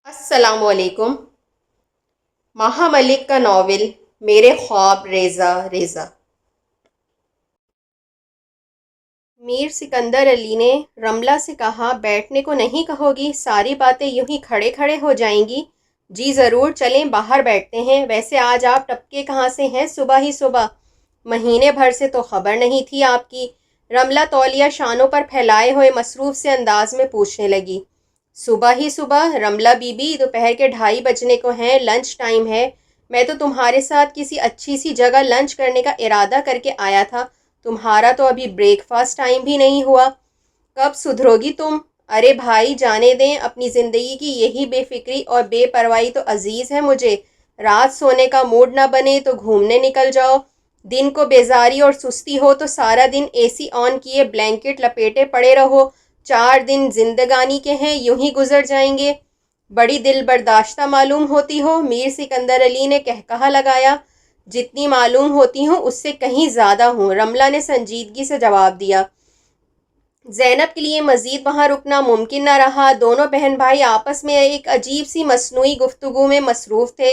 السلام علیکم۔ ماہا ملک کا ناول میرے خواب ریزہ ریزہ۔ میر سکندر علی نے رملہ سے کہا، بیٹھنے کو نہیں کہو گی؟ ساری باتیں یوں ہی کھڑے کھڑے ہو جائیں گی۔ جی ضرور، چلیں باہر بیٹھتے ہیں۔ ویسے آج آپ ٹپکے کہاں سے ہیں صبح ہی صبح؟ مہینے بھر سے تو خبر نہیں تھی آپ کی۔ رملہ تولیہ شانوں پر پھیلائے ہوئے مصروف سے انداز میں پوچھنے لگی۔ صبح ہی صبح؟ رملہ بی بی، دوپہر کے 2:30 بجنے کو ہیں، لنچ ٹائم ہے۔ میں تو تمہارے ساتھ کسی اچھی سی جگہ لنچ کرنے کا ارادہ کر کے آیا تھا۔ تمہارا تو ابھی بریک فاسٹ ٹائم بھی نہیں ہوا۔ کب سدھرو گی تم؟ ارے بھائی جانے دیں، اپنی زندگی کی یہی بے فکری اور بے پرواہی تو عزیز ہے مجھے۔ رات سونے کا موڈ نہ بنے تو گھومنے نکل جاؤ۔ دن کو بیزاری اور سستی ہو تو سارا دن اے سی آن کیے بلینکٹ لپیٹے پڑے رہو۔ 4 دن زندگانی کے ہیں، یوں ہی گزر جائیں گے۔ بڑی دل برداشتہ معلوم ہوتی ہو، میر سکندر علی نے کہکہا لگایا۔ جتنی معلوم ہوتی ہوں اس سے کہیں زیادہ ہوں، رملہ نے سنجیدگی سے جواب دیا۔ زینب کے لیے مزید وہاں رکنا ممکن نہ رہا۔ دونوں بہن بھائی آپس میں ایک عجیب سی مصنوعی گفتگو میں مصروف تھے۔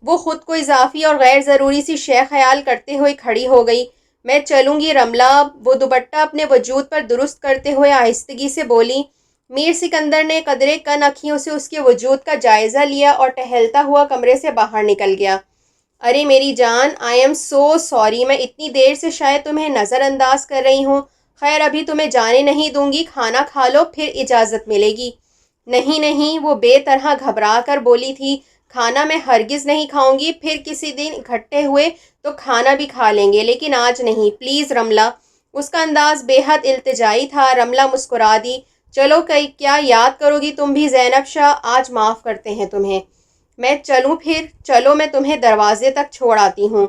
وہ خود کو اضافی اور غیر ضروری سی شے خیال کرتے ہوئے کھڑی ہو گئی۔ میں چلوں گی رملہ، وہ دوپٹہ اپنے وجود پر درست کرتے ہوئے آہستگی سے بولی۔ میر سکندر نے قدرے کن آنکھوں سے اس کے وجود کا جائزہ لیا اور ٹہلتا ہوا کمرے سے باہر نکل گیا۔ ارے میری جان، آئی ایم سو سوری، میں اتنی دیر سے شاید تمہیں نظر انداز کر رہی ہوں۔ خیر ابھی تمہیں جانے نہیں دوں گی، کھانا کھا لو پھر اجازت ملے گی۔ نہیں نہیں، وہ بے طرح گھبرا کر بولی تھی، کھانا میں ہرگز نہیں کھاؤں گی، پھر کسی دن اکٹھے ہوئے تو کھانا بھی کھا لیں گے، لیکن آج نہیں، پلیز رملہ۔ اس کا انداز بے حد التجائی تھا۔ رملہ مسکرا دی۔ چلو کیا یاد کرو گی تم بھی زینب شاہ، آج معاف کرتے ہیں تمہیں۔ میں چلوں پھر؟ چلو میں تمہیں دروازے تک چھوڑ آتی ہوں۔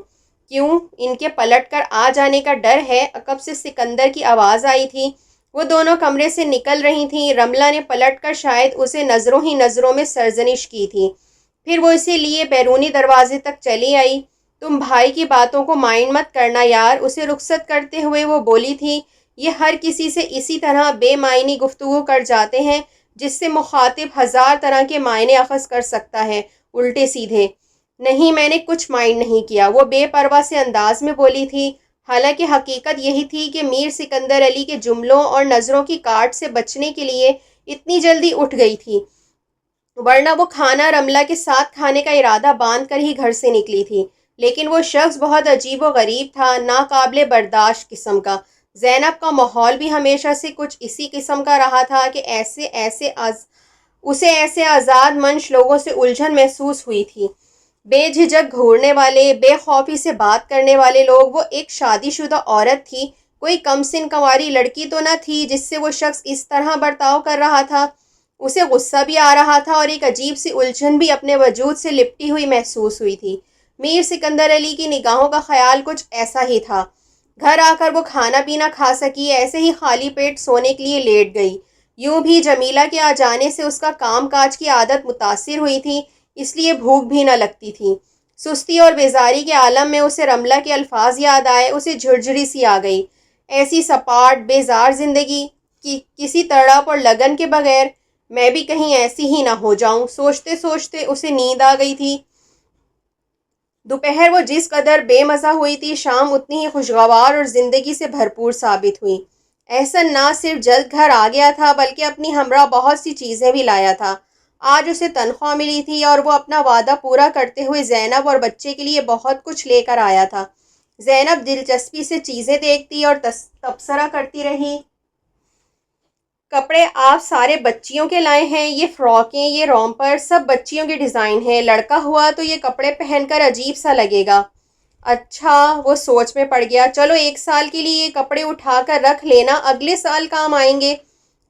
کیوں؟ ان کے پلٹ کر آ جانے کا ڈر ہے؟ عقب سے سکندر کی آواز آئی تھی۔ وہ دونوں کمرے سے نکل رہی تھیں۔ رملہ نے پلٹ کر شاید اسے نظروں ہی نظروں میں سرزنش کی تھی، پھر وہ اسے لیے بیرونی دروازے تک چلی آئی۔ تم بھائی کی باتوں کو مائنڈ مت کرنا یار، اسے رخصت کرتے ہوئے وہ بولی تھی۔ یہ ہر کسی سے اسی طرح بے معنی گفتگو کر جاتے ہیں، جس سے مخاطب 1000 طرح کے معنی اخذ کر سکتا ہے، الٹے سیدھے۔ نہیں، میں نے کچھ مائنڈ نہیں کیا، وہ بے پرواہ سے انداز میں بولی تھی۔ حالانکہ حقیقت یہی تھی کہ میر سکندر علی کے جملوں اور نظروں کی کاٹ سے بچنے کے لیے اتنی جلدی اٹھ گئی تھی، ورنہ وہ کھانا رملہ کے ساتھ کھانے کا ارادہ باندھ کر ہی گھر سے نکلی تھی۔ لیکن وہ شخص بہت عجیب و غریب تھا، ناقابل برداشت قسم کا۔ زینب کا ماحول بھی ہمیشہ سے کچھ اسی قسم کا رہا تھا کہ اسے ایسے آزاد منش لوگوں سے الجھن محسوس ہوئی تھی۔ بے جھجک گھورنے والے، بے خوفی سے بات کرنے والے لوگ۔ وہ ایک شادی شدہ عورت تھی، کوئی کم سن کنواری لڑکی تو نہ تھی جس سے وہ شخص اس طرح برتاؤ کر رہا تھا۔ اسے غصہ بھی آ رہا تھا اور ایک عجیب سی الجھن بھی اپنے وجود سے لپٹی ہوئی محسوس ہوئی تھی۔ میر سکندر علی کی نگاہوں کا خیال کچھ ایسا ہی تھا۔ گھر آ کر وہ کھانا پینا کھا سکی، ایسے ہی خالی پیٹ سونے کے لیے لیٹ گئی۔ یوں بھی جمیلہ کے آ جانے سے اس کا کام کاج کی عادت متاثر ہوئی تھی، اس لیے بھوک بھی نہ لگتی تھی۔ سستی اور بیزاری کے عالم میں اسے رملہ کے الفاظ یاد آئے، اسے جھرجھری سی آ گئی۔ ایسی سپاٹ بیزار زندگی کی کسی تڑپ اور لگن کے بغیر، میں بھی کہیں ایسی ہی نہ ہو جاؤں، سوچتے سوچتے اسے نیند آ گئی تھی۔ دوپہر وہ جس قدر بے مزہ ہوئی تھی، شام اتنی ہی خوشگوار اور زندگی سے بھرپور ثابت ہوئی۔ احسن نہ صرف جلد گھر آ گیا تھا بلکہ اپنی ہمراہ بہت سی چیزیں بھی لایا تھا۔ آج اسے تنخواہ ملی تھی اور وہ اپنا وعدہ پورا کرتے ہوئے زینب اور بچے کے لیے بہت کچھ لے کر آیا تھا۔ زینب دلچسپی سے چیزیں دیکھتی اور تبصرہ کرتی رہی۔ کپڑے آپ سارے بچیوں کے لائے ہیں، یہ فراکیں، یہ رومپر، سب بچیوں کے ڈیزائن ہیں، لڑکا ہوا تو یہ کپڑے پہن کر عجیب سا لگے گا۔ اچھا، وہ سوچ میں پڑ گیا، چلو 1 سال کے لیے یہ کپڑے اٹھا کر رکھ لینا، اگلے سال کام آئیں گے۔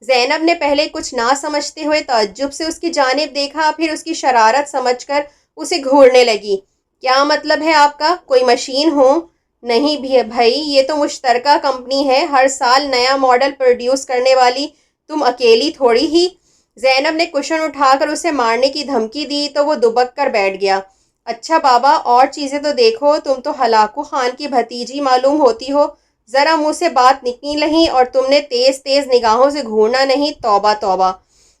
زینب نے پہلے کچھ نہ سمجھتے ہوئے تعجب سے اس کی جانب دیکھا، پھر اس کی شرارت سمجھ کر اسے گھورنے لگی۔ کیا مطلب ہے آپ کا؟ کوئی مشین ہوں؟ نہیں بھائی، یہ تو مشترکہ کمپنی ہے، ہر سال نیا ماڈل پروڈیوس کرنے والی تم اکیلی تھوڑی ہی۔ زینب نے کشن اٹھا کر اسے مارنے کی دھمکی دی تو وہ دبک کر بیٹھ گیا۔ اچھا بابا، اور چیزیں تو دیکھو، تم تو ہلاکو خان کی بھتیجی معلوم ہوتی ہو، ذرا منہ سے بات نکلی نہیں اور تم نے تیز تیز نگاہوں سے گھورنا نہیں، توبہ توبہ۔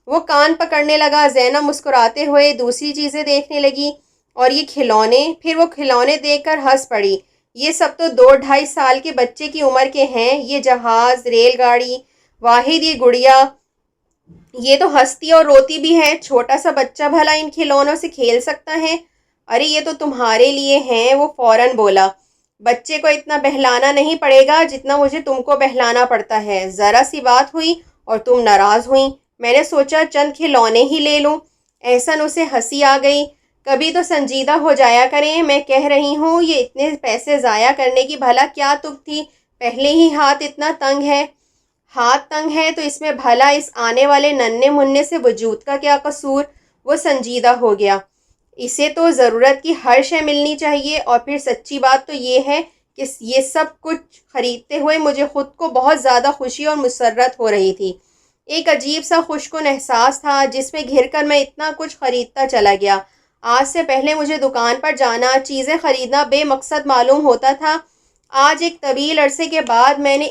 وہ کان پکڑنے لگا۔ زینب مسکراتے ہوئے دوسری چیزیں دیکھنے لگی اور یہ کھلونے، پھر وہ کھلونے دیکھ کر ہنس پڑی۔ یہ سب تو 2-2.5 سال کے بچے کی عمر کے ہیں۔ یہ جہاز، ریل گاڑی، واحد یہ گڑیا، یہ تو ہنستی اور روتی بھی ہے۔ چھوٹا سا بچہ بھلا ان کھلونوں سے کھیل سکتا ہے؟ ارے یہ تو تمہارے لیے ہیں، وہ فوراً بولا۔ بچے کو اتنا بہلانا نہیں پڑے گا جتنا مجھے تم کو بہلانا پڑتا ہے۔ ذرا سی بات ہوئی اور تم ناراض ہوئیں۔ میں نے سوچا چند کھلونے ہی لے لوں۔ احسن اسے ہنسی آ گئی۔ کبھی تو سنجیدہ ہو جایا کریں، میں کہہ رہی ہوں یہ اتنے پیسے ضائع کرنے کی بھلا کیا تک تھی؟ پہلے ہی ہاتھ اتنا تنگ ہے۔ ہاتھ تنگ ہے تو اس میں بھلا اس آنے والے ننھے منھے سے وجود کا کیا قصور؟ وہ سنجیدہ ہو گیا۔ اسے تو ضرورت کی ہر شے ملنی چاہیے، اور پھر سچی بات تو یہ ہے کہ یہ سب کچھ خریدتے ہوئے مجھے خود کو بہت زیادہ خوشی اور مسرت ہو رہی تھی۔ ایک عجیب سا خوشگن احساس تھا جس میں گھر کر میں اتنا کچھ خریدتا چلا گیا۔ آج سے پہلے مجھے دکان پر جانا، چیزیں خریدنا بے مقصد معلوم ہوتا تھا۔ آج ایک طویل عرصے کے بعد میں نے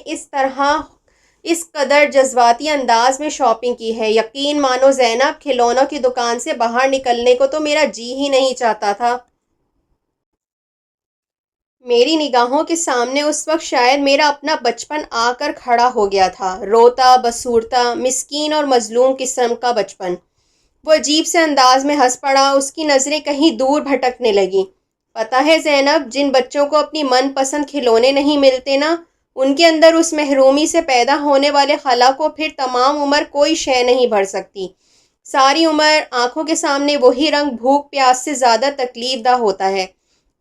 اس قدر جذباتی انداز میں شاپنگ کی ہے۔ یقین مانو زینب، کھلونوں کی دکان سے باہر نکلنے کو تو میرا جی ہی نہیں چاہتا تھا۔ میری نگاہوں کے سامنے اس وقت شاید میرا اپنا بچپن آ کر کھڑا ہو گیا تھا، روتا بسورتا، مسکین اور مظلوم قسم کا بچپن۔ وہ عجیب سے انداز میں ہنس پڑا۔ اس کی نظریں کہیں دور بھٹکنے لگیں۔ پتہ ہے زینب، جن بچوں کو اپنی من پسند کھلونے نہیں ملتے نا، ان کے اندر اس محرومی سے پیدا ہونے والے خلا کو پھر تمام عمر کوئی شے نہیں بھر سکتی۔ ساری عمر آنکھوں کے سامنے وہی رنگ بھوک پیاس سے زیادہ تکلیف دہ ہوتا ہے۔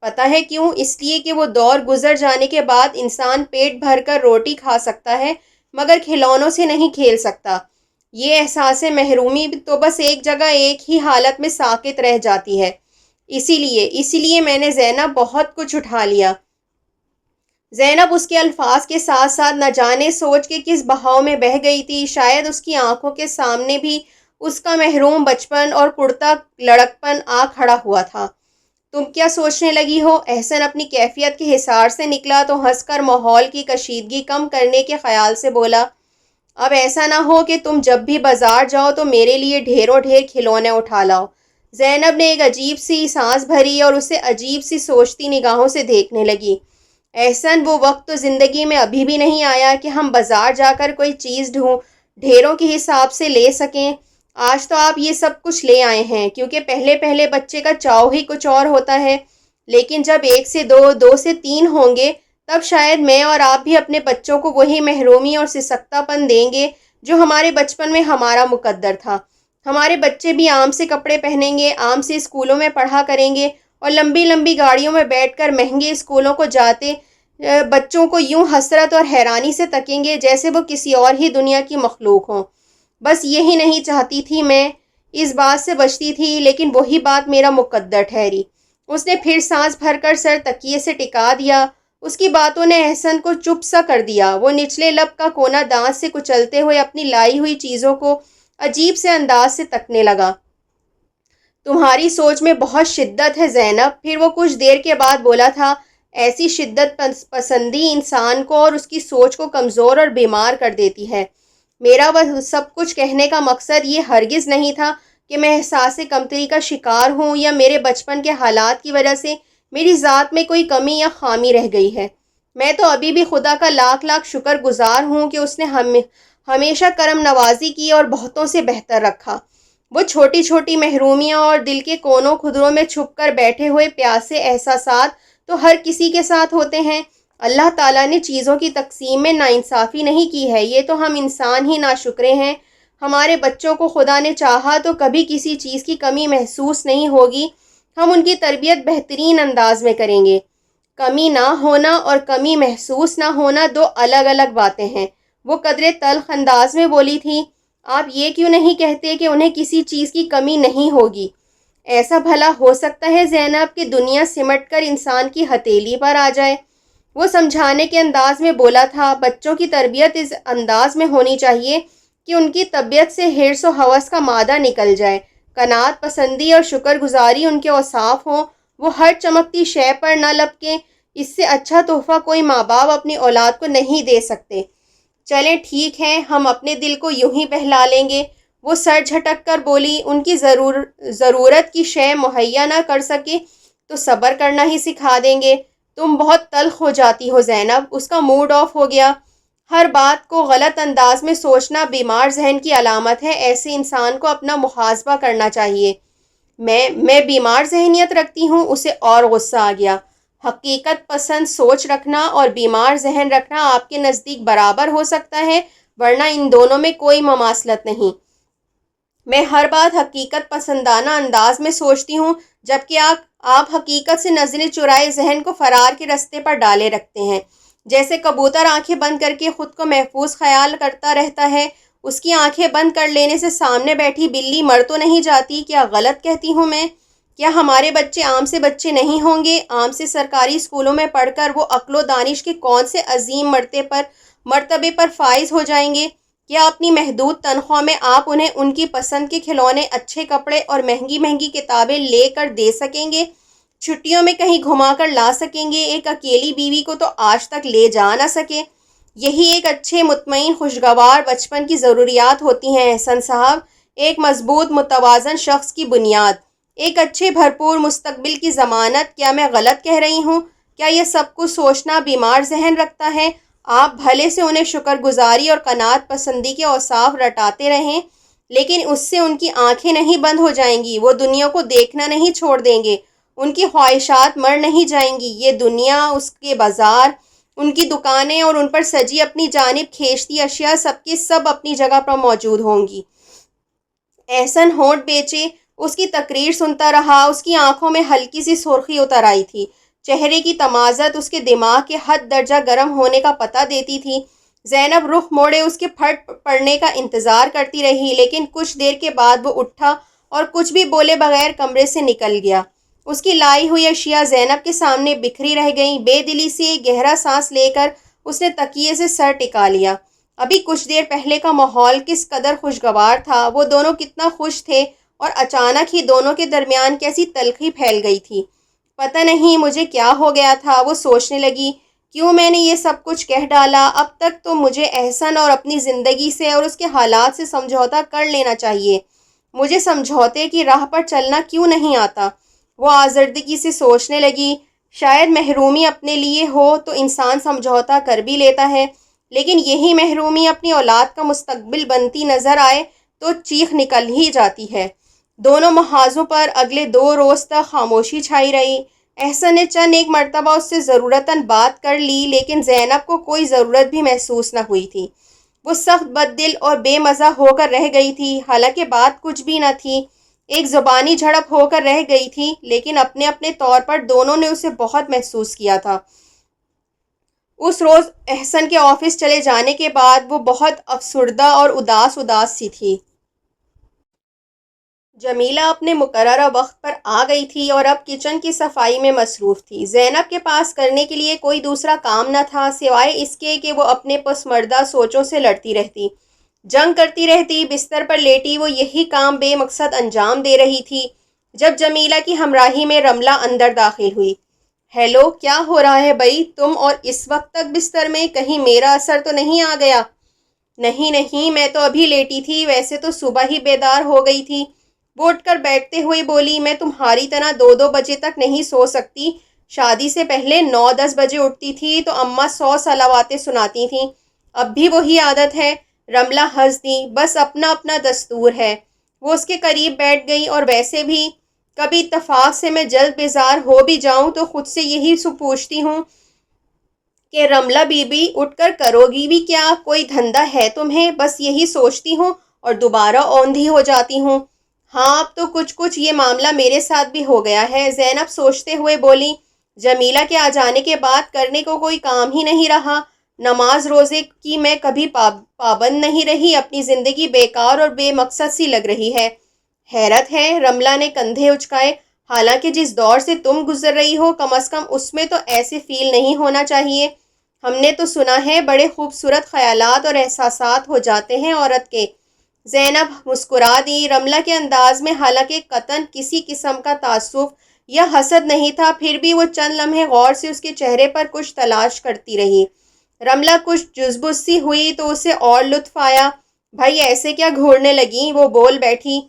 پتہ ہے کیوں؟ اس لیے کہ وہ دور گزر جانے کے بعد انسان پیٹ بھر کر روٹی کھا سکتا ہے مگر کھلونوں سے نہیں کھیل سکتا۔ یہ احساس محرومی تو بس ایک جگہ ایک ہی حالت میں ساکت رہ جاتی ہے۔ اسی لیے میں نے زینب بہت کچھ اٹھا لیا۔ زینب اس کے الفاظ کے ساتھ ساتھ نہ جانے سوچ کے کس بہاؤ میں بہہ گئی تھی۔ شاید اس کی آنکھوں کے سامنے بھی اس کا محروم بچپن اور کڑتا لڑکپن آ کھڑا ہوا تھا۔ تم کیا سوچنے لگی ہو؟ احسن اپنی کیفیت کے حصار سے نکلا تو ہنس کر ماحول کی کشیدگی کم کرنے کے خیال سے بولا۔ اب ایسا نہ ہو کہ تم جب بھی بازار جاؤ تو میرے لیے ڈھیروں ڈھیر کھلونے اٹھا لاؤ۔ زینب نے ایک عجیب سی سانس بھری اور اسے عجیب سی سوچتی نگاہوں سے دیکھنے لگی۔ احسن وہ وقت تو زندگی میں ابھی بھی نہیں آیا کہ ہم بازار جا کر کوئی چیز ڈھیروں کے حساب سے لے سکیں۔ آج تو آپ یہ سب کچھ لے آئے ہیں کیونکہ پہلے بچے کا چاؤ ہی کچھ اور ہوتا ہے، لیکن جب 1 سے 2، 2 سے 3 ہوں گے تب شاید میں اور آپ بھی اپنے بچوں کو وہی محرومی اور سسکتا پن دیں گے جو ہمارے بچپن میں ہمارا مقدر تھا۔ ہمارے بچے بھی عام سے کپڑے پہنیں گے، عام سے اسکولوں میں پڑھا کریں گے اور لمبی لمبی گاڑیوں میں بیٹھ کر مہنگے اسکولوں کو جاتے بچوں کو یوں حسرت اور حیرانی سے تکیں گے جیسے وہ کسی اور ہی دنیا کی مخلوق ہوں۔ بس یہی نہیں چاہتی تھی میں، اس بات سے بچتی تھی، لیکن وہی بات میرا مقدر ٹھہری۔ اس نے پھر سانس بھر کر سر تکیے سے ٹکا دیا۔ اس کی باتوں نے احسن کو چپ سا کر دیا۔ وہ نچلے لب کا کونا دانت سے کچلتے ہوئے اپنی لائی ہوئی چیزوں کو عجیب سے انداز سے تکنے لگا۔ تمہاری سوچ میں بہت شدت ہے زینب۔ پھر وہ کچھ دیر کے بعد بولا تھا، ایسی شدت پسندی انسان کو اور اس کی سوچ کو کمزور اور بیمار کر دیتی ہے۔ میرا وہ سب کچھ کہنے کا مقصد یہ ہرگز نہیں تھا کہ میں احساس کمتری کا شکار ہوں یا میرے بچپن کے حالات کی وجہ سے میری ذات میں کوئی کمی یا خامی رہ گئی ہے۔ میں تو ابھی بھی خدا کا لاکھ لاکھ شکر گزار ہوں کہ اس نے ہمیشہ کرم نوازی کی اور بہتوں سے بہتر رکھا۔ وہ چھوٹی چھوٹی محرومیاں اور دل کے کونوں خدروں میں چھپ کر بیٹھے ہوئے پیاسے احساسات تو ہر کسی کے ساتھ ہوتے ہیں۔ اللہ تعالیٰ نے چیزوں کی تقسیم میں ناانصافی نہیں کی ہے، یہ تو ہم انسان ہی ناشکرے ہیں۔ ہمارے بچوں کو خدا نے چاہا تو کبھی کسی چیز کی کمی محسوس نہیں ہوگی۔ ہم ان کی تربیت بہترین انداز میں کریں گے۔ کمی نہ ہونا اور کمی محسوس نہ ہونا دو الگ الگ باتیں ہیں۔ وہ قدرے تلخ انداز میں بولی تھی۔ آپ یہ کیوں نہیں کہتے کہ انہیں کسی چیز کی کمی نہیں ہوگی؟ ایسا بھلا ہو سکتا ہے زینب کہ دنیا سمٹ کر انسان کی ہتھیلی پر آ جائے؟ وہ سمجھانے کے انداز میں بولا تھا۔ بچوں کی تربیت اس انداز میں ہونی چاہیے کہ ان کی طبیعت سے حرص و ہوس کا مادہ نکل جائے، قناعت پسندی اور شکر گزاری ان کے اوصاف ہوں، وہ ہر چمکتی شے پر نہ لپکیں۔ اس سے اچھا تحفہ کوئی ماں باپ اپنی اولاد کو نہیں دے سکتے۔ چلیں ٹھیک ہے، ہم اپنے دل کو یوں ہی بہلا لیں گے۔ وہ سر جھٹک کر بولی، ان کی ضرورت کی شے مہیا نہ کر سکے تو صبر کرنا ہی سکھا دیں گے۔ تم بہت تلخ ہو جاتی ہو زینب۔ اس کا موڈ آف ہو گیا۔ ہر بات کو غلط انداز میں سوچنا بیمار ذہن کی علامت ہے۔ ایسے انسان کو اپنا محاسبہ کرنا چاہیے۔ میں بیمار ذہنیت رکھتی ہوں؟ اسے اور غصہ آ گیا۔ حقیقت پسند سوچ رکھنا اور بیمار ذہن رکھنا آپ کے نزدیک برابر ہو سکتا ہے، ورنہ ان دونوں میں کوئی مماثلت نہیں۔ میں ہر بات حقیقت پسندانہ انداز میں سوچتی ہوں، جبکہ آپ حقیقت سے نظریں چرائے ذہن کو فرار کے رستے پر ڈالے رکھتے ہیں۔ جیسے کبوتر آنکھیں بند کر کے خود کو محفوظ خیال کرتا رہتا ہے، اس کی آنکھیں بند کر لینے سے سامنے بیٹھی بلی مر تو نہیں جاتی۔ کیا غلط کہتی ہوں میں؟ کیا ہمارے بچے عام سے بچے نہیں ہوں گے؟ عام سے سرکاری اسکولوں میں پڑھ کر وہ عقل و دانش کے کون سے عظیم مرتبے پر فائز ہو جائیں گے؟ کیا اپنی محدود تنخواہ میں آپ انہیں ان کی پسند کے کھلونے، اچھے کپڑے اور مہنگی مہنگی کتابیں لے کر دے سکیں گے؟ چھٹیوں میں کہیں گھما کر لا سکیں گے؟ ایک اکیلی بیوی کو تو آج تک لے جا نہ سکے۔ یہی ایک اچھے، مطمئن، خوشگوار بچپن کی ضروریات ہوتی ہیں احسن صاحب، ایک مضبوط متوازن شخص کی بنیاد، ایک اچھے بھرپور مستقبل کی ضمانت۔ کیا میں غلط کہہ رہی ہوں؟ کیا یہ سب کچھ سوچنا بیمار ذہن رکھتا ہے؟ آپ بھلے سے انہیں شکر گزاری اور قناعت پسندی کے اوصاف رٹاتے رہیں، لیکن اس سے ان کی آنکھیں نہیں بند ہو جائیں گی، وہ دنیا کو دیکھنا نہیں چھوڑ دیں گے، ان کی خواہشات مر نہیں جائیں گی۔ یہ دنیا، اس کے بازار، ان کی دکانیں اور ان پر سجی اپنی جانب کھینچتی اشیاء سب کی سب اپنی جگہ پر موجود ہوں گی۔ احسن ہونٹ بیچے اس کی تقریر سنتا رہا۔ اس کی آنکھوں میں ہلکی سی سرخی اتر آئی تھی۔ چہرے کی تمازت اس کے دماغ کے حد درجہ گرم ہونے کا پتہ دیتی تھی۔ زینب رخ موڑے اس کے پھٹ پڑنے کا انتظار کرتی رہی، لیکن کچھ دیر کے بعد وہ اٹھا اور کچھ بھی بولے بغیر کمرے سے نکل گیا۔ اس کی لائی ہوئی اشیاء زینب کے سامنے بکھری رہ گئیں۔ بے دلی سے ایک گہرا سانس لے کر اس نے تکیے سے سر ٹکا لیا۔ ابھی کچھ دیر پہلے کا ماحول کس قدر خوشگوار تھا، وہ دونوں کتنا خوش تھے، اور اچانک ہی دونوں کے درمیان کیسی تلخی پھیل گئی تھی۔ پتہ نہیں مجھے کیا ہو گیا تھا، وہ سوچنے لگی، کیوں میں نے یہ سب کچھ کہہ ڈالا؟ اب تک تو مجھے احسن اور اپنی زندگی سے اور اس کے حالات سے سمجھوتہ کر لینا چاہیے۔ مجھے سمجھوتے کی راہ پر چلنا کیوں نہیں آتا؟ وہ آزردگی سے سوچنے لگی، شاید محرومی اپنے لیے ہو تو انسان سمجھوتہ کر بھی لیتا ہے، لیکن یہی محرومی اپنی اولاد کا مستقبل بنتی نظر آئے تو چیخ نکل ہی جاتی ہے۔ دونوں محاذوں پر اگلے 2 روز تک خاموشی چھائی رہی۔ احسن نے چند ایک مرتبہ اس سے ضرورتاً بات کر لی، لیکن زینب کو کوئی ضرورت بھی محسوس نہ ہوئی تھی۔ وہ سخت بد دل اور بے مزہ ہو کر رہ گئی تھی، حالانکہ بات کچھ بھی نہ تھی، ایک زبانی جھڑپ ہو کر رہ گئی تھی، لیکن اپنے اپنے طور پر دونوں نے اسے بہت محسوس کیا تھا۔ اس روز احسن کے آفس چلے جانے کے بعد وہ بہت افسردہ اور اداس سی تھی۔ جمیلہ اپنے مقررہ وقت پر آ گئی تھی اور اب کچن کی صفائی میں مصروف تھی۔ زینب کے پاس کرنے کے لیے کوئی دوسرا کام نہ تھا سوائے اس کے کہ وہ اپنے پسماردہ سوچوں سے لڑتی رہتی، جنگ کرتی رہتی۔ بستر پر لیٹی وہ یہی کام بے مقصد انجام دے رہی تھی جب جمیلہ کی ہمراہی میں رملہ اندر داخل ہوئی۔ ہیلو، کیا ہو رہا ہے بھائی؟ تم اور اس وقت تک بستر میں؟ کہیں میرا اثر تو نہیں آ گیا؟ نہیں، میں تو ابھی لیٹی تھی، ویسے تو صبح ہی بیدار ہو گئی تھی۔ وہ اٹھ کر بیٹھتے ہوئے بولی، میں تمہاری طرح 2 بجے تک نہیں سو سکتی۔ شادی سے پہلے 9-10 بجے اٹھتی تھی تو اماں 100 صلواتیں سناتی تھیں، اب بھی وہی عادت ہے۔ رملہ ہنس دی، بس اپنا اپنا دستور ہے۔ وہ اس کے قریب بیٹھ گئی، اور ویسے بھی کبھی اتفاق سے میں جلد بیزار ہو بھی جاؤں تو خود سے یہی پوچھتی ہوں کہ رملہ بی بی اٹھ کر کرو گی بھی کیا؟ کوئی دھندا ہے تمہیں؟ بس یہی سوچتی ہوں اور دوبارہ اوندھی ہو جاتی ہوں۔ ہاں، اب تو کچھ یہ معاملہ میرے ساتھ بھی ہو گیا ہے، زینب سوچتے ہوئے بولی۔ جمیلہ کے آ جانے کے بعد کرنے کو کوئی کام ہی نہیں رہا، نماز روزے کی میں کبھی پابند نہیں رہی، اپنی زندگی بیکار اور بے مقصد سی لگ رہی ہے۔ حیرت ہے، رملہ نے کندھے اچکائے، حالانکہ جس دور سے تم گزر رہی ہو کم از کم اس میں تو ایسے فیل نہیں ہونا چاہیے۔ ہم نے تو سنا ہے بڑے خوبصورت خیالات اور احساسات ہو جاتے ہیں عورت کے۔ زینب مسکرا دی۔ رملہ کے انداز میں حالانکہ قطعاً کسی قسم کا تعصب یا حسد نہیں تھا، پھر بھی وہ چند لمحے غور سے اس کے چہرے پر کچھ تلاش کرتی رہی۔ رملہ کچھ جزبز سی ہوئی تو اسے اور لطف آیا۔ بھائی ایسے کیا گھورنے لگیں؟ وہ بول بیٹھی۔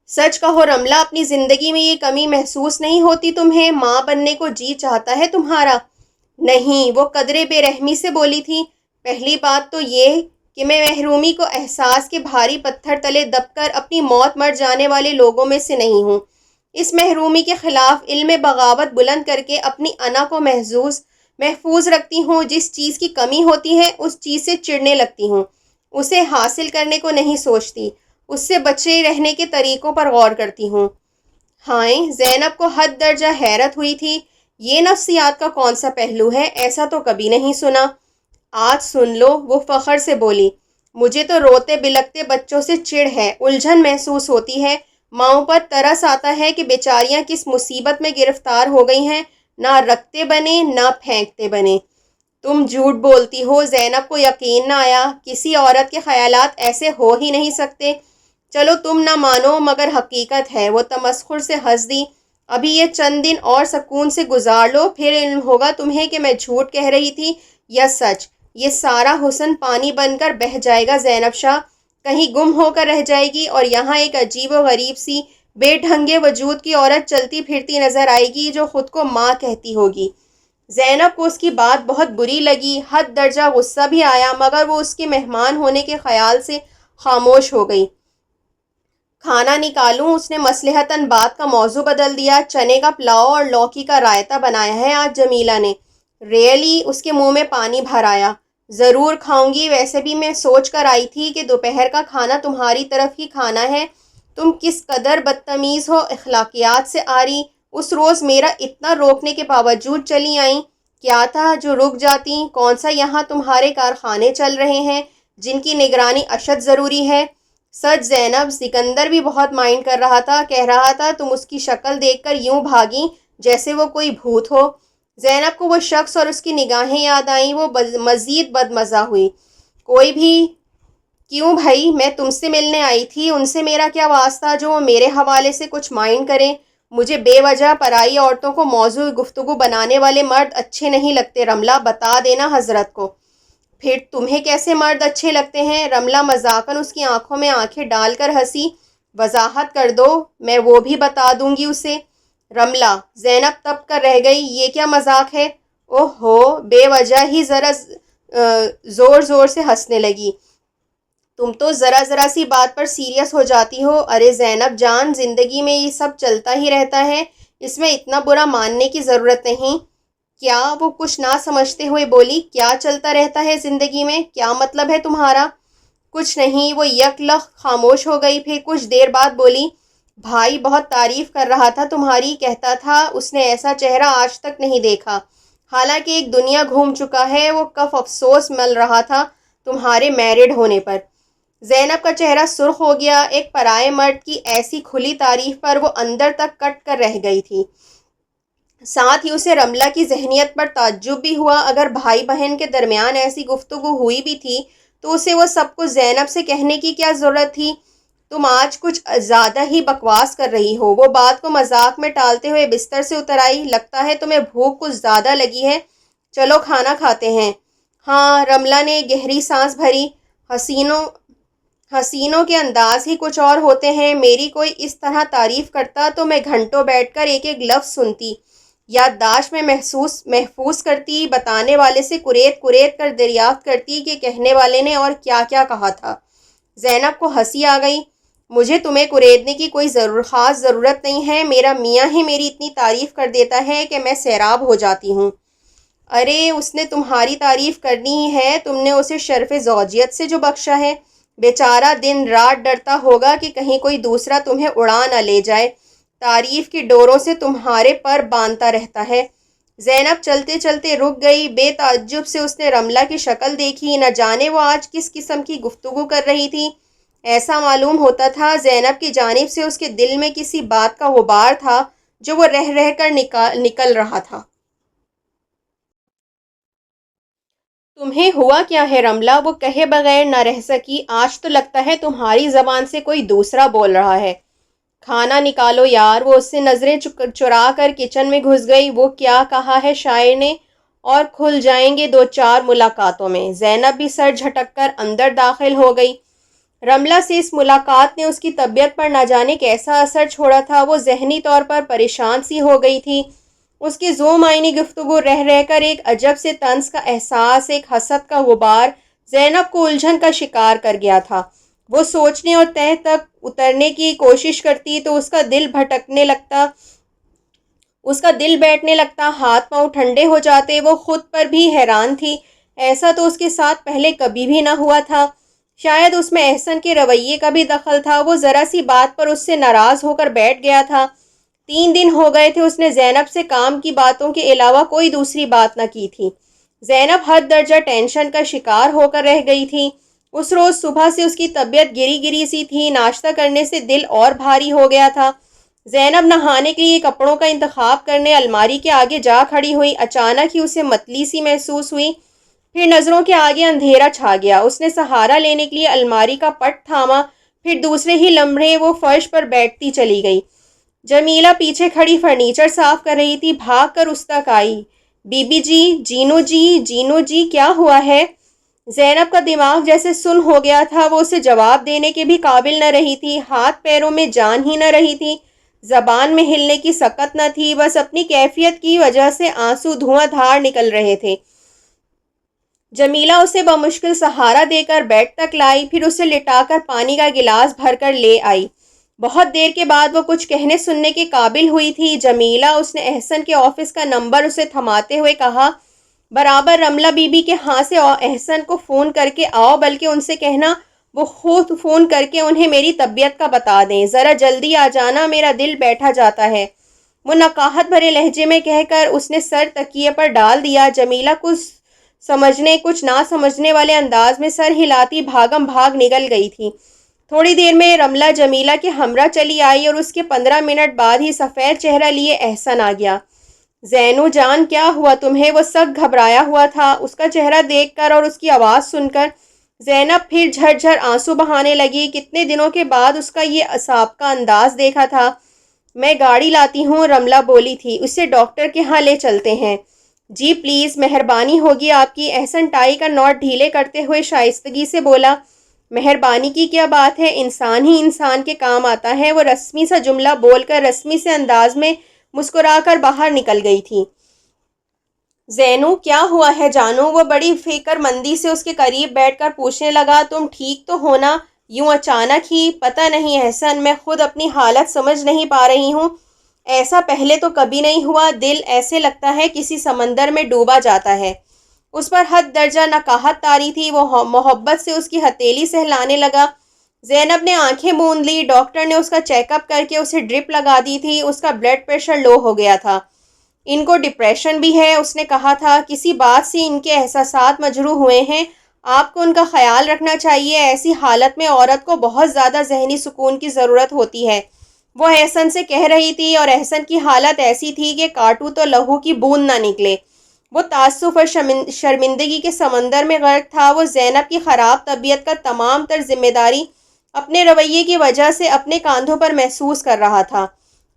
سچ کہو رملہ، اپنی زندگی میں یہ کمی محسوس نہیں ہوتی تمہیں؟ ماں بننے کو جی چاہتا ہے تمہارا؟ نہیں، وہ قدرے بے رحمی سے بولی تھی۔ پہلی بات تو یہ کہ میں محرومی کو احساس کے بھاری پتھر تلے دب کر اپنی موت مر جانے والے لوگوں میں سے نہیں ہوں۔ اس محرومی کے خلاف علم بغاوت بلند کر کے اپنی انا کو محفوظ رکھتی ہوں۔ جس چیز کی کمی ہوتی ہے اس چیز سے چڑنے لگتی ہوں، اسے حاصل کرنے کو نہیں سوچتی، اس سے بچے رہنے کے طریقوں پر غور کرتی ہوں۔ ہائیں، زینب کو حد درجہ حیرت ہوئی تھی۔ یہ نفسیات کا کون سا پہلو ہے؟ ایسا تو کبھی نہیں سنا۔ آج سن لو، وہ فخر سے بولی۔ مجھے تو روتے بلکتے بچوں سے چڑ ہے، الجھن محسوس ہوتی ہے، ماؤں پر ترس آتا ہے کہ بیچاریاں کس مصیبت میں گرفتار ہو گئی ہیں، نہ رکھتے بنے نہ پھینکتے بنے۔ تم جھوٹ بولتی ہو۔ زینب کو یقین نہ آیا، کسی عورت کے خیالات ایسے ہو ہی نہیں سکتے۔ چلو تم نہ مانو مگر حقیقت ہے۔ وہ تمسخر سے ہنس دی۔ ابھی یہ چند دن اور سکون سے گزار لو، پھر علم ہوگا تمہیں کہ میں جھوٹ کہہ رہی تھی یا سچ۔ یہ سارا حسن پانی بن کر بہہ جائے گا زینب شاہ، کہیں گم ہو کر رہ جائے گی، اور یہاں ایک عجیب و غریب سی بے ڈھنگے وجود کی عورت چلتی پھرتی نظر آئے گی جو خود کو ماں کہتی ہوگی۔ زینب کو اس کی بات بہت بری لگی، حد درجہ غصہ بھی آیا، مگر وہ اس کے مہمان ہونے کے خیال سے خاموش ہو گئی۔ کھانا نکالوں؟ اس نے مصلحتاً بات کا موضوع بدل دیا۔ چنے کا پلاؤ اور لوکی کا رائتہ بنایا ہے آج جمیلہ نے۔ ریئلی؟ اس کے منہ میں پانی بھر آیا۔ ضرور کھاؤں گی، ویسے بھی میں سوچ کر آئی تھی کہ دوپہر کا کھانا تمہاری طرف ہی کھانا ہے۔ تم کس قدر بدتمیز ہو، اخلاقیات سے عاری۔ اس روز میرا اتنا روکنے کے باوجود چلی آئیں۔ کیا تھا جو رک جاتی؟ کون سا یہاں تمہارے کارخانے چل رہے ہیں جن کی نگرانی اشد ضروری ہے؟ سچ زینب، سکندر بھی بہت مائنڈ کر رہا تھا، کہہ رہا تھا تم اس کی شکل دیکھ کر یوں بھاگیں جیسے وہ کوئی بھوت ہو۔ زینب کو وہ شخص اور اس کی نگاہیں یاد آئیں، وہ مزید بدمزہ ہوئی۔ کوئی بھی کیوں بھائی؟ میں تم سے ملنے آئی تھی، ان سے میرا کیا واسطہ جو وہ میرے حوالے سے کچھ مائنڈ کریں؟ مجھے بے وجہ پرائی عورتوں کو موضوع گفتگو بنانے والے مرد اچھے نہیں لگتے رملہ، بتا دینا حضرت کو۔ پھر تمہیں کیسے مرد اچھے لگتے ہیں؟ رملہ مذاقاً اس کی آنکھوں میں آنکھیں ڈال کر ہنسی۔ وضاحت کر دو، میں وہ بھی بتا دوں گی اسے۔ رملہ، زینب تب کر رہ گئی، یہ کیا مذاق ہے؟ اوہ ہو، بے وجہ ہی ذرا زور زور سے ہنسنے لگی۔ تم تو ذرا ذرا سی بات پر سیریس ہو جاتی ہو۔ ارے زینب جان، زندگی میں یہ سب چلتا ہی رہتا ہے، اس میں اتنا برا ماننے کی ضرورت نہیں۔ کیا؟ وہ کچھ نہ سمجھتے ہوئے بولی۔ کیا چلتا رہتا ہے زندگی میں؟ کیا مطلب ہے تمہارا؟ کچھ نہیں، وہ یک لخت خاموش ہو گئی، پھر کچھ دیر بعد بولی۔ بھائی بہت تعریف کر رہا تھا تمہاری، کہتا تھا اس نے ایسا چہرہ آج تک نہیں دیکھا، حالانکہ ایک دنیا گھوم چکا ہے۔ وہ کف افسوس مل رہا تھا تمہارے میرڈ ہونے پر۔ زینب کا چہرہ سرخ ہو گیا، ایک پرائے مرد کی ایسی کھلی تعریف پر وہ اندر تک کٹ کر رہ گئی تھی۔ ساتھ ہی اسے رملہ کی ذہنیت پر تعجب بھی ہوا۔ اگر بھائی بہن کے درمیان ایسی گفتگو ہوئی بھی تھی تو اسے وہ سب کچھ زینب سے کہنے کی کیا ضرورت تھی؟ تم آج کچھ زیادہ ہی بکواس کر رہی ہو۔ وہ بات کو مذاق میں ٹالتے ہوئے بستر سے اتر آئی۔ لگتا ہے تمہیں بھوک کچھ زیادہ لگی ہے، چلو کھانا کھاتے ہیں۔ ہاں، رملہ نے گہری سانس بھری۔ حسینوں کے انداز ہی کچھ اور ہوتے ہیں۔ میری کوئی اس طرح تعریف کرتا تو میں گھنٹوں بیٹھ کر ایک ایک لفظ سنتی، یادداشت میں محفوظ کرتی، بتانے والے سے کریت کریت کر دریافت کرتی کہ کہنے والے نے اور کیا کیا کہا تھا۔ زینب کو ہنسی آ گئی۔ مجھے تمہیں کریدنے کی کوئی خاص ضرورت نہیں ہے، میرا میاں ہی میری اتنی تعریف کر دیتا ہے کہ میں سیراب ہو جاتی ہوں۔ ارے اس نے تمہاری تعریف کرنی ہی ہے، تم نے اسے شرف زوجیت سے جو بخشا ہے۔ بیچارہ دن رات ڈرتا ہوگا کہ کہیں کوئی دوسرا تمہیں اڑا نہ لے جائے، تعریف کی ڈوروں سے تمہارے پر باندھتا رہتا ہے۔ زینب چلتے چلتے رک گئی، بے تعجب سے اس نے رملہ کی شکل دیکھی، نہ جانے وہ آج کس قسم کی گفتگو کر رہی تھی۔ ایسا معلوم ہوتا تھا زینب کی جانب سے اس کے دل میں کسی بات کا غبار تھا جو وہ رہ رہ کر نکل رہا تھا۔ تمہیں ہوا کیا ہے رملہ؟ وہ کہے بغیر نہ رہ سکی۔ آج تو لگتا ہے تمہاری زبان سے کوئی دوسرا بول رہا ہے۔ کھانا نکالو یار۔ وہ اس سے نظریں چرا کر کچن میں گھس گئی۔ وہ کیا کہا ہے شاعر نے؟ اور کھل جائیں گے 2-4 ملاقاتوں میں۔ زینب بھی سر جھٹک کر اندر داخل ہو گئی۔ رملہ سے اس ملاقات نے اس کی طبیعت پر نہ جانے کیسا اثر چھوڑا تھا۔ وہ ذہنی طور پر پریشان سی ہو گئی تھی۔ اس کی ذو معنی گفتگو رہ کر ایک عجب سے طنز کا احساس، ایک حسد کا غبار زینب کو الجھن کا شکار کر گیا تھا۔ وہ سوچنے اور تہہ تک اترنے کی کوشش کرتی تو اس کا دل بھٹکنے لگتا، اس کا دل بیٹھنے لگتا، ہاتھ پاؤں ٹھنڈے ہو جاتے۔ وہ خود پر بھی حیران تھی، ایسا تو اس کے ساتھ پہلے کبھی بھی نہ ہوا تھا۔ شاید اس میں احسن کے رویے کا بھی دخل تھا۔ وہ ذرا سی بات پر اس سے ناراض ہو کر بیٹھ گیا تھا۔ 3 دن ہو گئے تھے اس نے زینب سے کام کی باتوں کے علاوہ کوئی دوسری بات نہ کی تھی۔ زینب حد درجہ ٹینشن کا شکار ہو کر رہ گئی تھی۔ اس روز صبح سے اس کی طبیعت گری گری سی تھی، ناشتہ کرنے سے دل اور بھاری ہو گیا تھا۔ زینب نہانے کے لیے کپڑوں کا انتخاب کرنے الماری کے آگے جا کھڑی ہوئی۔ اچانک ہی اسے متلی سی محسوس ہوئی، پھر نظروں کے آگے اندھیرا چھا گیا۔ اس نے سہارا لینے کے لیے الماری کا پٹ تھاما، پھر دوسرے ہی لمحے وہ فرش پر بیٹھتی چلی گئی۔ جمیلہ پیچھے کھڑی فرنیچر صاف کر رہی تھی، بھاگ کر اس تک آئی۔ بی بی جی، جینو جی، جینو جی، کیا ہوا ہے؟ زینب کا دماغ جیسے سن ہو گیا تھا، وہ اسے جواب دینے کے بھی قابل نہ رہی تھی۔ ہاتھ پیروں میں جان ہی نہ رہی تھی، زبان میں ہلنے کی سکت نہ تھی، بس اپنی کیفیت کی وجہ سے آنسو دھواں دھار نکل رہے تھے۔ جمیلہ اسے بمشکل سہارا دے کر بیڈ تک لائی، پھر اسے لٹا کر پانی کا گلاس بھر کر لے آئی۔ بہت دیر کے بعد وہ کچھ کہنے سننے کے قابل ہوئی تھی۔ جمیلہ، اس نے احسن کے آفس کا نمبر اسے تھماتے ہوئے کہا، برابر رملہ بی بی کے ہاں سے احسن کو فون کر کے آؤ، بلکہ ان سے کہنا وہ خود فون کر کے انہیں میری طبیعت کا بتا دیں، ذرا جلدی آ جانا، میرا دل بیٹھا جاتا ہے۔ وہ نقاہت بھرے لہجے میں کہہ کر اس نے سر تکیے پر ڈال دیا۔ جمیلہ کچھ سمجھنے کچھ نہ سمجھنے والے انداز میں سر ہلاتی بھاگم بھاگ نکل گئی تھی۔ تھوڑی دیر میں رملہ جمیلہ کے ہمراہ چلی آئی اور اس کے 15 منٹ بعد ہی سفید چہرہ لیے احسن آ گیا۔ زینو جان، کیا ہوا تمہیں؟ وہ سخت گھبرایا ہوا تھا۔ اس کا چہرہ دیکھ کر اور اس کی آواز سن کر زینب پھر جھر جھر آنسو بہانے لگی۔ کتنے دنوں کے بعد اس کا یہ سابقہ انداز دیکھا تھا۔ میں گاڑی لاتی ہوں، رملہ بولی تھی، اسے ڈاکٹر کے ہاں لے چلتے ہیں۔ جی پلیز، مہربانی ہوگی آپ کی، احسن ٹائی کا نوٹ ڈھیلے کرتے ہوئے شائستگی سے بولا۔ مہربانی کی کیا بات ہے، انسان ہی انسان کے کام آتا ہے۔ وہ رسمی سا جملہ بول کر رسمی سے انداز میں مسکرا کر باہر نکل گئی تھی۔ زینو، کیا ہوا ہے جانو؟ وہ بڑی فکر مندی سے اس کے قریب بیٹھ کر پوچھنے لگا۔ تم ٹھیک تو ہو نا؟ یوں اچانک ہی؟ پتہ نہیں احسن، میں خود اپنی حالت سمجھ نہیں پا رہی ہوں۔ ایسا پہلے تو کبھی نہیں ہوا، دل ایسے لگتا ہے کسی سمندر میں ڈوبا جاتا ہے۔ اس پر حد درجہ نکاہت طاری تھی۔ وہ محبت سے اس کی ہتھیلی سہلانے لگا۔ زینب نے آنکھیں موند لی۔ ڈاکٹر نے اس کا چیک اپ کر کے اسے ڈرپ لگا دی تھی۔ اس کا بلڈ پریشر لو ہو گیا تھا۔ ان کو ڈپریشن بھی ہے، اس نے کہا تھا۔ کسی بات سے ان کے احساسات مجروح ہوئے ہیں، آپ کو ان کا خیال رکھنا چاہیے۔ ایسی حالت میں عورت کو بہت زیادہ ذہنی سکون کی ضرورت ہوتی ہے۔ وہ احسن سے کہہ رہی تھی، اور احسن کی حالت ایسی تھی کہ کاٹوں تو لہو کی بوند نہ نکلے۔ وہ تعصب اور شرمندگی کے سمندر میں غرق تھا۔ وہ زینب کی خراب طبیعت کا تمام تر ذمہ داری اپنے رویے کی وجہ سے اپنے کاندھوں پر محسوس کر رہا تھا۔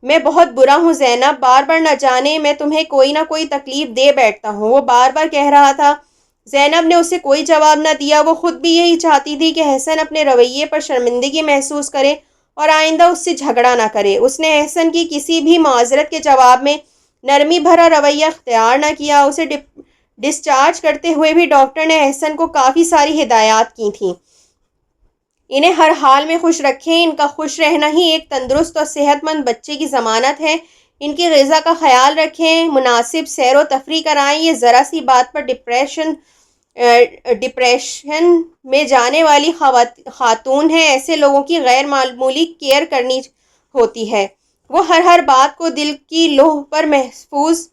میں بہت برا ہوں زینب، بار بار نہ جانے میں تمہیں کوئی نہ کوئی تکلیف دے بیٹھتا ہوں، وہ بار بار کہہ رہا تھا۔ زینب نے اسے کوئی جواب نہ دیا۔ وہ خود بھی یہی چاہتی تھی کہ احسن اپنے رویے پر شرمندگی محسوس کرے اور آئندہ اس سے جھگڑا نہ کرے۔ اس نے احسن کی کسی بھی معذرت کے جواب میں نرمی بھرا رویہ اختیار نہ کیا۔ اسے ڈسچارج کرتے ہوئے بھی ڈاکٹر نے احسن کو کافی ساری ہدایات کی تھیں۔ انہیں ہر حال میں خوش رکھیں، ان کا خوش رہنا ہی ایک تندرست اور صحت مند بچے کی ضمانت ہے۔ ان کی غذا کا خیال رکھیں، مناسب سیر و تفریح کرائیں۔ یہ ذرا سی بات پر ڈپریشن میں جانے والی خاتون ہیں، ایسے لوگوں کی غیر معمولی کیئر کرنی ہوتی ہے۔ وہ ہر بات کو دل کی لوح پر محفوظ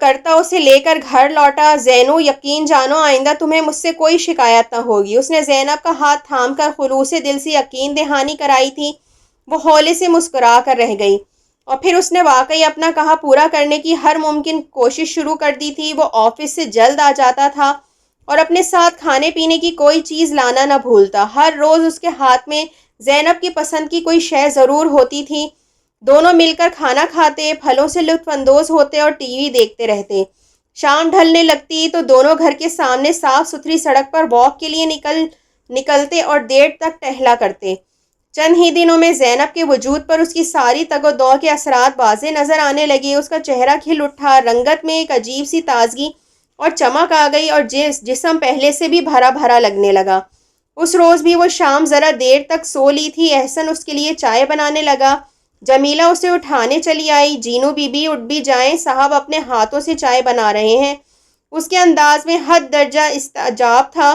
کرتا اسے لے کر گھر لوٹا۔ زینو، یقین جانو آئندہ تمہیں مجھ سے کوئی شکایت نہ ہوگی۔ اس نے زینب کا ہاتھ تھام کر خلوص دل سے یقین دہانی کرائی تھی۔ وہ ہولے سے مسکرا کر رہ گئی، اور پھر اس نے واقعی اپنا کہا پورا کرنے کی ہر ممکن کوشش شروع کر دی تھی۔ وہ آفس سے جلد آ جاتا تھا اور اپنے ساتھ کھانے پینے کی کوئی چیز لانا نہ بھولتا۔ ہر روز اس کے ہاتھ میں زینب کی پسند کی کوئی شے ضرور ہوتی تھی۔ دونوں مل کر کھانا کھاتے، پھلوں سے لطف اندوز ہوتے اور ٹی وی دیکھتے رہتے۔ شام ڈھلنے لگتی تو دونوں گھر کے سامنے صاف ستھری سڑک پر واک کے لیے نکلتے اور دیر تک ٹہلا کرتے۔ چند ہی دنوں میں زینب کے وجود پر اس کی ساری تگ و دو کے اثرات واضح نظر آنے لگے۔ اس کا چہرہ کھل اٹھا، رنگت میں ایک عجیب سی تازگی اور چمک آ گئی اور جسم پہلے سے بھی بھرا بھرا لگنے لگا۔ اس روز بھی وہ شام ذرا دیر تک سو لی تھی۔ احسن اس کے لیے چائے بنانے لگا۔ جمیلہ اسے اٹھانے چلی آئی۔ جینو بی بی اٹھ بھی جائیں، صاحب اپنے ہاتھوں سے چائے بنا رہے ہیں۔ اس کے انداز میں حد درجہ استعجاب تھا۔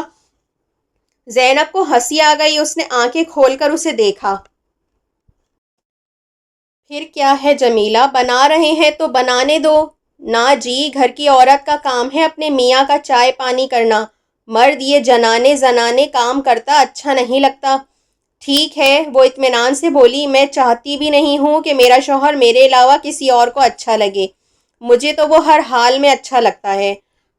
زینب کو ہنسی آ گئی۔ اس نے آنکھیں کھول کر اسے دیکھا۔ پھر کیا ہے جمیلہ، بنا رہے ہیں تو بنانے دو۔ نا جی، گھر کی عورت کا کام ہے اپنے میاں کا چائے پانی کرنا۔ مرد یہ جنانے زنانے کام کرتا اچھا نہیں لگتا۔ ٹھیک ہے، وہ اطمینان سے بولی، میں چاہتی بھی نہیں ہوں کہ میرا شوہر میرے علاوہ کسی اور کو اچھا لگے۔ مجھے تو وہ ہر حال میں اچھا لگتا ہے۔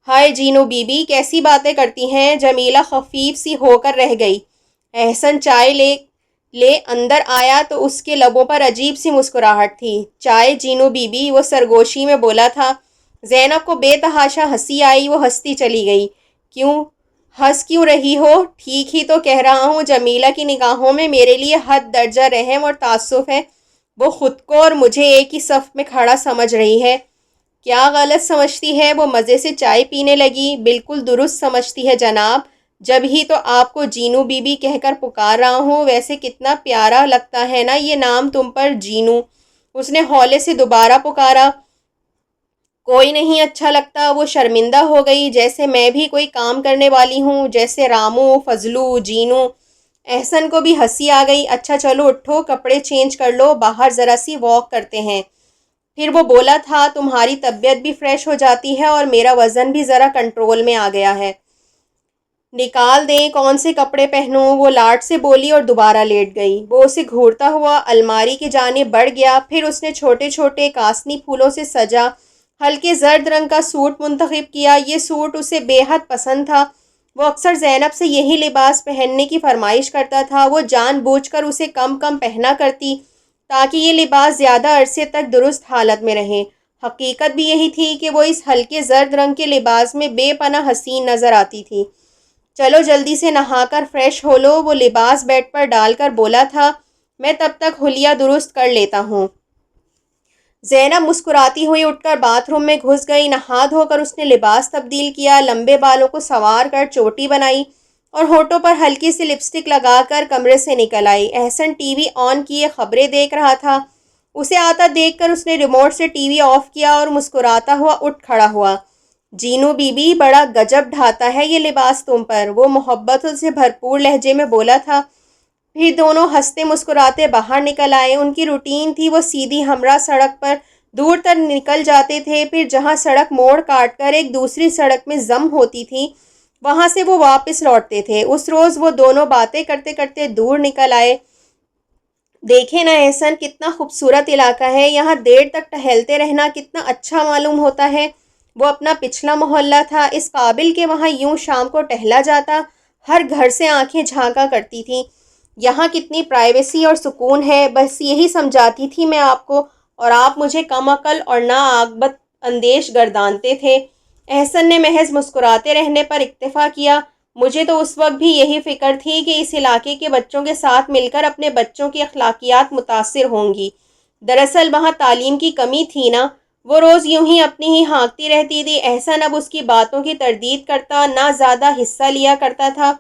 ہائے جینو بی بی، کیسی باتیں کرتی ہیں۔ جمیلہ خفیف سی ہو کر رہ گئی۔ احسن چائے لے اندر آیا تو اس کے لبوں پر عجیب سی مسکراہٹ تھی۔ چائے جینو بی بی، وہ سرگوشی میں بولا تھا۔ زینب کو بے تحاشا ہنسی آئی۔ وہ ہنستی چلی گئی۔ ہنس کیوں رہی ہو؟ ٹھیک ہی تو کہہ رہا ہوں، جمیلہ کی نگاہوں میں میرے لیے حد درجہ رحم اور تعصف ہے۔ وہ خود کو اور مجھے ایک ہی صف میں کھڑا سمجھ رہی ہے۔ کیا غلط سمجھتی ہے؟ وہ مزے سے چائے پینے لگی۔ بالکل درست سمجھتی ہے جناب، جب ہی تو آپ کو جینو بی بی کہہ کر پکار رہا ہوں۔ ویسے کتنا پیارا لگتا ہے نا یہ نام تم پر، جینو۔ اس نے ہولے سے دوبارہ پکارا۔ کوئی نہیں اچھا لگتا۔ وہ شرمندہ ہو گئی، جیسے میں بھی کوئی کام کرنے والی ہوں، جیسے رامو، فضلو، جینو۔ احسن کو بھی ہنسی آ گئی۔ اچھا چلو اٹھو، کپڑے چینج کر لو، باہر ذرا سی واک کرتے ہیں۔ پھر وہ بولا تھا، تمہاری طبیعت بھی فریش ہو جاتی ہے اور میرا وزن بھی ذرا کنٹرول میں آ گیا ہے۔ نکال دیں کون سے کپڑے پہنوں؟ وہ لاٹ سے بولی اور دوبارہ لیٹ گئی۔ وہ اسے گھورتا ہوا الماری کی جانب بڑھ گیا۔ پھر اس نے چھوٹے چھوٹے کاسنی پھولوں سے سجا ہلکے زرد رنگ کا سوٹ منتخب کیا۔ یہ سوٹ اسے بے حد پسند تھا۔ وہ اکثر زینب سے یہی لباس پہننے کی فرمائش کرتا تھا۔ وہ جان بوجھ کر اسے کم کم پہنا کرتی تاکہ یہ لباس زیادہ عرصے تک درست حالت میں رہے۔ حقیقت بھی یہی تھی کہ وہ اس ہلکے زرد رنگ کے لباس میں بے پناہ حسین نظر آتی تھی۔ چلو جلدی سے نہا کر فریش ہو لو۔ وہ لباس بیڈ پر ڈال کر بولا تھا، میں تب تک حلیہ درست کر لیتا ہوں۔ زینب مسکراتی ہوئی اٹھ کر باتھ روم میں گھس گئی۔ نہا دھو کر اس نے لباس تبدیل کیا، لمبے بالوں کو سنوار کر چوٹی بنائی اور ہونٹوں پر ہلکی سی لپسٹک لگا کر کمرے سے نکل آئی۔ احسن ٹی وی آن کیے خبریں دیکھ رہا تھا۔ اسے آتا دیکھ کر اس نے ریموٹ سے ٹی وی آف کیا اور مسکراتا ہوا اٹھ کھڑا ہوا۔ جینو بی بی، بڑا گجب ڈھاتا ہے یہ لباس تم پر، وہ محبت سے بھرپور لہجے میں بولا تھا۔ پھر دونوں ہنستے مسکراتے باہر نکل آئے۔ ان کی روٹین تھی، وہ سیدھی ہمراہ سڑک پر دور تر نکل جاتے تھے، پھر جہاں سڑک موڑ کاٹ کر ایک دوسری سڑک میں ضم ہوتی تھی وہاں سے وہ واپس لوٹتے تھے۔ اس روز وہ دونوں باتیں کرتے کرتے دور نکل آئے۔ دیکھیں نا احسن، کتنا خوبصورت علاقہ ہے، یہاں دیر تک ٹہلتے رہنا کتنا اچھا معلوم ہوتا ہے۔ وہ اپنا پچھلا محلہ تھا، اس قابل کہ وہاں یوں شام کو ٹہلا جاتا۔ ہر گھر سے آنکھیں جھانکا کرتی تھیں۔ یہاں کتنی پرائیویسی اور سکون ہے، بس یہی سمجھاتی تھی میں آپ کو، اور آپ مجھے کم عقل اور ناعاقبت اندیش گردانتے تھے۔ احسن نے محض مسکراتے رہنے پر اکتفا کیا۔ مجھے تو اس وقت بھی یہی فکر تھی کہ اس علاقے کے بچوں کے ساتھ مل کر اپنے بچوں کی اخلاقیات متاثر ہوں گی۔ دراصل وہاں تعلیم کی کمی تھی نا۔ وہ روز یوں ہی اپنی ہی ہانکتی رہتی تھی۔ احسن اب اس کی باتوں کی تردید کرتا، نہ زیادہ حصہ لیا کرتا تھا۔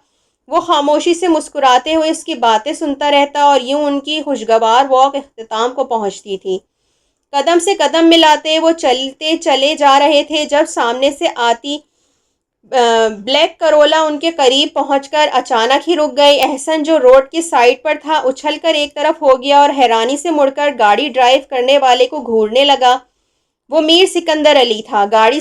وہ خاموشی سے مسکراتے ہوئے اس کی باتیں سنتا رہتا اور یوں ان کی خوشگوار واک اختتام کو پہنچتی تھی۔ قدم سے قدم ملاتے وہ چلتے چلے جا رہے تھے جب سامنے سے آتی بلیک کرولا ان کے قریب پہنچ کر اچانک ہی رک گئی۔ احسن جو روڈ کی سائڈ پر تھا اچھل کر ایک طرف ہو گیا اور حیرانی سے مڑ کر گاڑی ڈرائیو کرنے والے کو گھورنے لگا۔ وہ میر سکندر علی تھا۔ گاڑی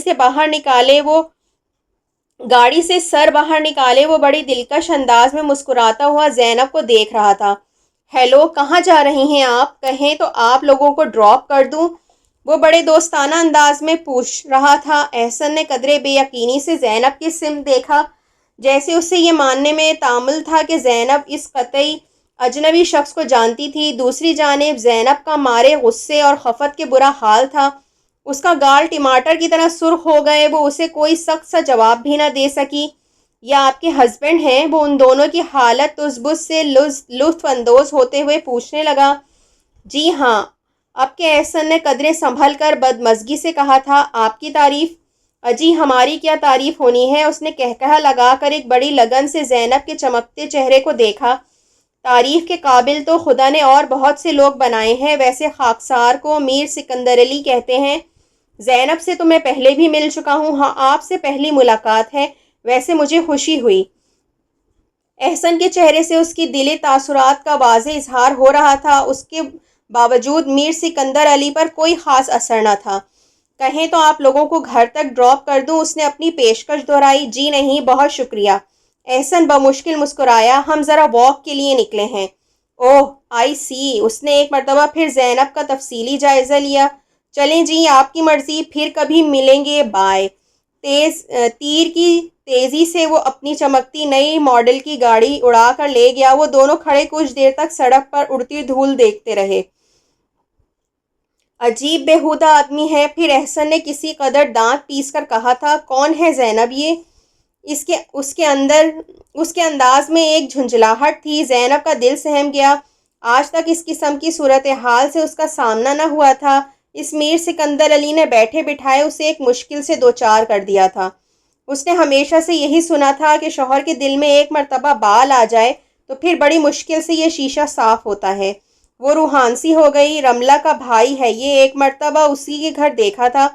سے سر باہر نکالے وہ بڑی دلکش انداز میں مسکراتا ہوا زینب کو دیکھ رہا تھا۔ ہیلو، کہاں جا رہی ہیں آپ؟ کہیں تو آپ لوگوں کو ڈراپ کر دوں؟ وہ بڑے دوستانہ انداز میں پوچھ رہا تھا۔ احسن نے قدرے بے یقینی سے زینب کی سمت دیکھا، جیسے اسے یہ ماننے میں تامل تھا کہ زینب اس قطعی اجنبی شخص کو جانتی تھی۔ دوسری جانب زینب کا مارے غصے اور خفت کے برا حال تھا۔ اس کا گال ٹماٹر کی طرح سرخ ہو گئے۔ وہ اسے کوئی سخت سا جواب بھی نہ دے سکی۔ یہ آپ کے ہسبینڈ ہیں؟ وہ ان دونوں کی حالت تذبذ سے لطف اندوز ہوتے ہوئے پوچھنے لگا۔ جی ہاں، اب کے احسن نے قدرے سنبھل کر بدمزگی سے کہا تھا۔ آپ کی تعریف؟ اجی ہماری کیا تعریف ہونی ہے؟ اس نے کہکہا لگا کر ایک بڑی لگن سے زینب کے چمکتے چہرے کو دیکھا۔ تعریف کے قابل تو خدا نے اور بہت سے لوگ بنائے ہیں، ویسے خاکسار کو میر سکندر علی کہتے ہیں۔ زینب سے تو میں پہلے بھی مل چکا ہوں۔ ہاں، آپ سے پہلی ملاقات ہے، ویسے مجھے خوشی ہوئی۔ احسن کے چہرے سے اس کی دلی تاثرات کا واضح اظہار ہو رہا تھا، اس کے باوجود میر سکندر علی پر کوئی خاص اثر نہ تھا۔ کہیں تو آپ لوگوں کو گھر تک ڈراپ کر دوں؟ اس نے اپنی پیشکش دہرائی۔ جی نہیں، بہت شکریہ۔ احسن بمشکل مسکرایا۔ ہم ذرا واک کے لیے نکلے ہیں۔ اوہ آئی سی۔ اس نے ایک مرتبہ پھر زینب کا تفصیلی جائزہ لیا۔ چلیں جی، آپ کی مرضی، پھر کبھی ملیں گے، بائے۔ تیر کی تیزی سے وہ اپنی چمکتی نئی ماڈل کی گاڑی اڑا کر لے گیا۔ وہ دونوں کھڑے کچھ دیر تک سڑک پر اڑتی دھول دیکھتے رہے۔ عجیب بیہودہ آدمی ہے۔ پھر احسن نے کسی قدر دانت پیس کر کہا تھا۔ کون ہے زینب یہ؟ اس کے انداز میں ایک جھنجھلاہٹ تھی۔ زینب کا دل سہم گیا۔ آج تک اس قسم کی صورتحال سے اس کا سامنا نہ ہوا تھا۔ اس میر سکندر علی نے بیٹھے بٹھائے اسے ایک مشکل سے دوچار کر دیا تھا۔ اس نے ہمیشہ سے یہی سنا تھا کہ شوہر کے دل میں ایک مرتبہ بال آ جائے تو پھر بڑی مشکل سے یہ شیشہ صاف ہوتا ہے۔ وہ روحان سی ہو گئی۔ رملہ کا بھائی ہے یہ، ایک مرتبہ اسی کے گھر دیکھا تھا،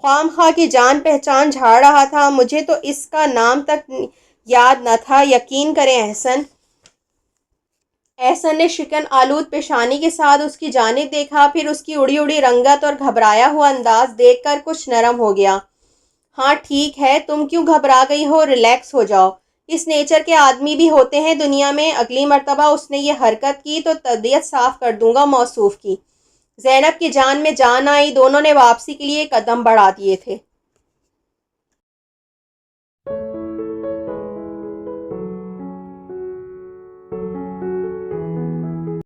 خواہ خواہ کی جان پہچان جھاڑ رہا تھا۔ مجھے تو اس کا نام تک یاد نہ تھا، یقین کریں احسن۔ احسن نے شکن آلود پیشانی کے ساتھ اس کی جانب دیکھا، پھر اس کی اڑی اڑی رنگت اور گھبرایا ہوا انداز دیکھ کر کچھ نرم ہو گیا۔ ہاں ٹھیک ہے، تم کیوں گھبرا گئی ہو؟ ریلیکس ہو جاؤ۔ اس نیچر کے آدمی بھی ہوتے ہیں دنیا میں۔ اگلی مرتبہ اس نے یہ حرکت کی تو طبیعت صاف کر دوں گا موصوف کی۔ زینب کی جان میں جان آئی۔ دونوں نے واپسی کے لیے قدم بڑھا دیے تھے۔